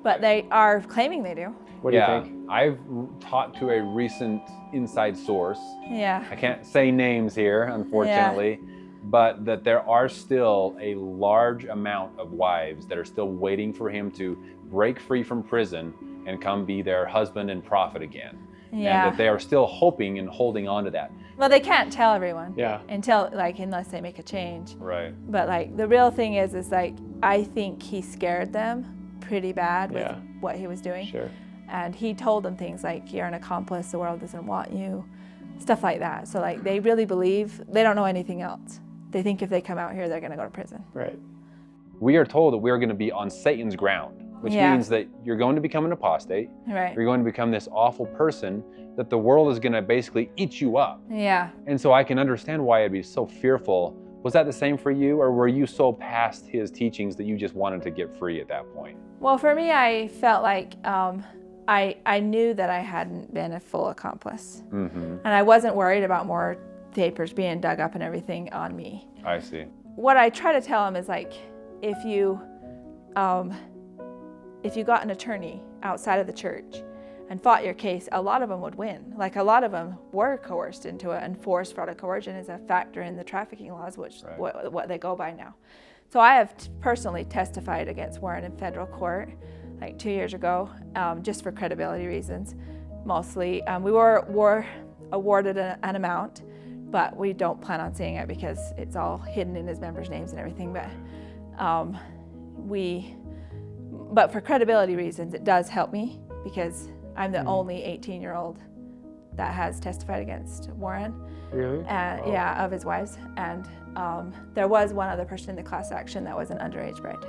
but they are claiming they do. What do you think? I've talked to a recent inside source. Yeah. I can't say names here, unfortunately, but that there are still a large amount of wives that are still waiting for him to break free from prison and come be their husband and prophet again. Yeah. And that they are still hoping and holding on to that. Well, they can't tell everyone. Yeah. Unless they make a change. Right. But like the real thing is like I think he scared them pretty bad with what he was doing. Sure. And he told them things like, "You're an accomplice, the world doesn't want you. stuff like that. So like they really believe, they don't know anything else. They think if they come out here, they're going to go to prison. Right. We are told that we are going to be on Satan's ground, which means that you're going to become an apostate. Right. You're going to become this awful person that the world is going to basically eat you up. Yeah. And so I can understand why I'd be so fearful. Was that the same for you, or were you so past his teachings that you just wanted to get free at that point? Well, for me, I felt like I knew that I hadn't been a full accomplice. Mm-hmm. And I wasn't worried about more papers being dug up and everything on me. I see. What I try to tell him is like, if you got an attorney outside of the church and fought your case, a lot of them would win. Like a lot of them were coerced into it, and forced fraud and coercion is a factor in the trafficking laws, which what they go by now. So I have personally testified against Warren in federal court like 2 years ago, just for credibility reasons, mostly. We were awarded an amount, but we don't plan on seeing it because it's all hidden in his members' names and everything. But for credibility reasons, it does help me because I'm the only 18-year-old that has testified against Warren. Really? Yeah, of his wives. And there was one other person in the class action that was an underage bride.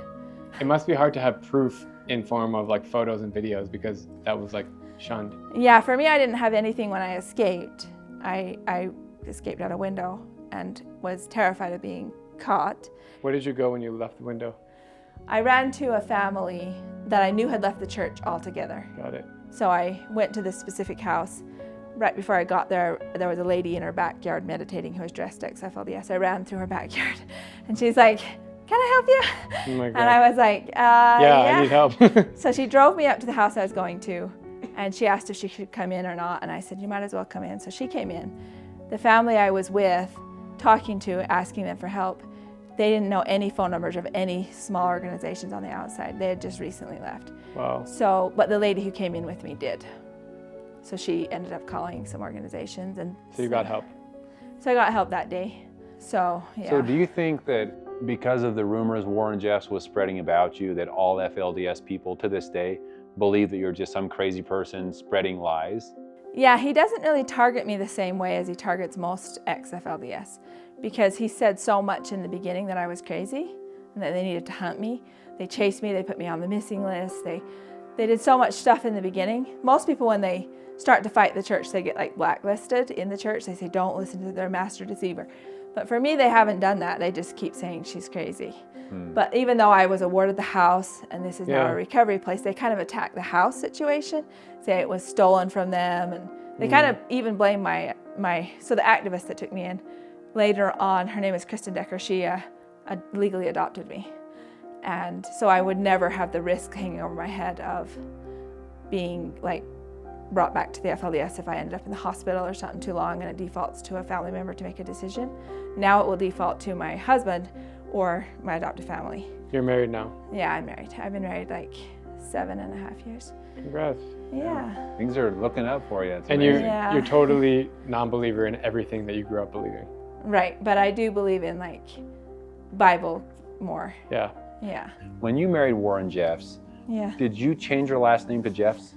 It must be hard to have proof in form of like photos and videos because that was like shunned. Yeah, for me, I didn't have anything when I escaped. I escaped out a window and was terrified of being caught. Where did you go when you left the window? I ran to a family that I knew had left the church altogether. Got it. So I went to this specific house. Right before I got there, there was a lady in her backyard meditating who was dressed ex FLDS. I ran through her backyard and she's like, "Can I help you?" Oh my God. And I was like, yeah, I need help. So she drove me up to the house I was going to, and she asked if she could come in or not, and I said, "You might as well come in." So she came in. The family I was with, talking to, asking them for help, they didn't know any phone numbers of any small organizations on the outside. They had just recently left. Wow. So, but the lady who came in with me did. So she ended up calling some organizations, and So you got help. So I got help that day. So, yeah. So do you think that because of the rumors Warren Jeffs was spreading about you, that all FLDS people to this day believe that you're just some crazy person spreading lies? Yeah, he doesn't really target me the same way as he targets most ex-FLDS, because he said so much in the beginning that I was crazy and that they needed to hunt me. They chased me, they put me on the missing list, they did so much stuff in the beginning. Most people, when they start to fight the church, they get like blacklisted in the church. They say, don't listen to their master deceiver. But for me, they haven't done that. They just keep saying she's crazy. But even though I was awarded the house and this is now a recovery place, they kind of attack the house situation, say it was stolen from them. And they kind of even blame so the activist that took me in, later on, her name is Kristen Decker, she legally adopted me. And so I would never have the risk hanging over my head of being like brought back to the FLDS if I ended up in the hospital or something too long and it defaults to a family member to make a decision. Now it will default to my husband or my adopted family. You're married now? Yeah, I'm married. I've been married like 7.5 years. Congrats. Yeah. Things are looking up for you. It's And amazing. you're totally non-believer in everything that you grew up believing. Right, but I do believe in like Bible more. Yeah. Yeah. When you married Warren Jeffs, Yeah. did you change your last name to Jeffs?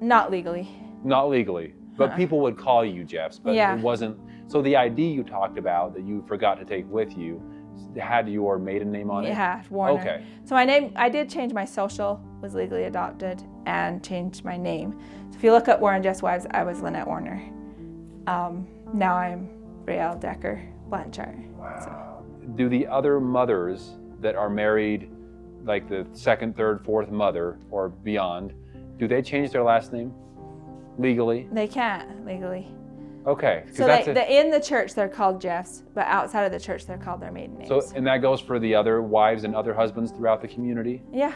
Not legally. Not legally, but people would call you Jeffs, but Yeah. it wasn't. So the ID you talked about that you forgot to take with you had your maiden name on it? Yeah, Warner. Okay. So my name, I did change my social, was legally adopted, and changed my name. So if you look up Warren Jeffs' wives, I was Lynette Warner. Now I'm Raelle Decker Blanchard. Wow. Do the other mothers that are married, like the second, third, fourth mother or beyond, do they change their last name legally? They can't legally. Okay. So in the church they're called Jeffs, but outside of the church they're called their maiden names. So, and that goes for the other wives and other husbands throughout the community? Yeah.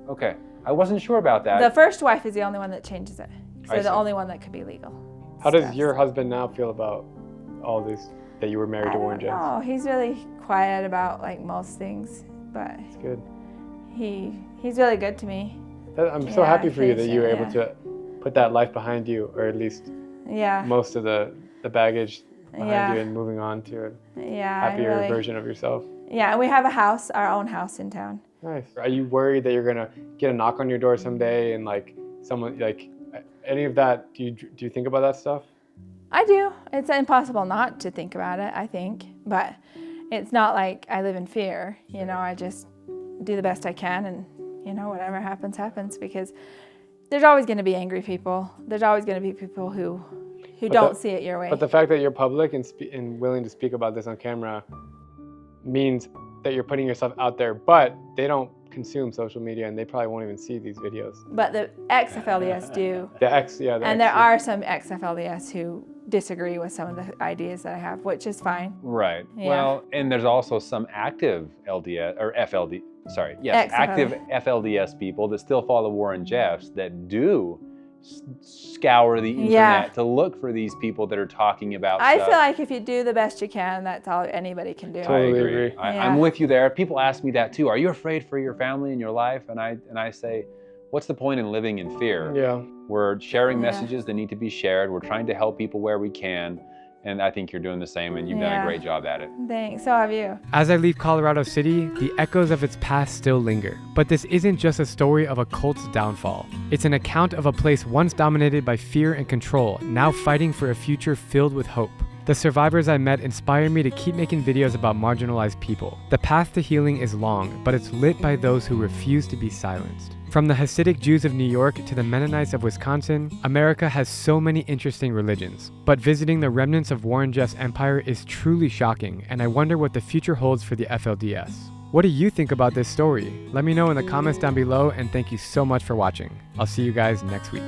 Okay. I wasn't sure about that. The first wife is the only one that changes it. So I the see. only one that could be legal. How does your husband now feel about all this, that you were married to Warren Jeffs? Oh, he's really quiet about like most things, but It's good. he's really good to me. I'm so Yeah, happy for you that you were able patient, to put that life behind you, or at least Yeah. most of the baggage behind Yeah. you, and moving on to a Yeah. happier I really, version of yourself. Yeah, and we have a house, our own house in town. Nice. Are you worried that you're gonna get a knock on your door someday and like someone like any of that? Do you think about that stuff? I do. It's impossible not to think about it, I think. But it's not like I live in fear. You know, I just do the best I can, and, you know, whatever happens, happens. Because there's always going to be angry people. There's always going to be people who don't see it your way. But the fact that you're public and willing to speak about this on camera means that you're putting yourself out there, but they don't consume social media, and they probably won't even see these videos. But the ex-FLDS do. And there are some ex-FLDS who disagree with some of the ideas that I have, which is fine. Right. Yeah. Well, and there's also some active active FLDS people that still follow Warren Jeffs that do scour the internet to look for these people that are talking about I stuff. feel like if you do the best you can, that's all anybody can do. Totally agree. I'm with you there. People ask me that too. Are you afraid for your family and your life? And I say, what's the point in living in fear? Yeah. We're sharing messages that need to be shared. We're trying to help people where we can. And I think you're doing the same, and you've done a great job at it. Thanks. So have you. As I leave Colorado City, the echoes of its past still linger. But this isn't just a story of a cult's downfall. It's an account of a place once dominated by fear and control, now fighting for a future filled with hope. The survivors I met inspire me to keep making videos about marginalized people. The path to healing is long, but it's lit by those who refuse to be silenced. From the Hasidic Jews of New York to the Mennonites of Wisconsin, America has so many interesting religions. But visiting the remnants of Warren Jeffs' empire is truly shocking, and I wonder what the future holds for the FLDS. What do you think about this story? Let me know in the comments down below, and thank you so much for watching. I'll see you guys next week.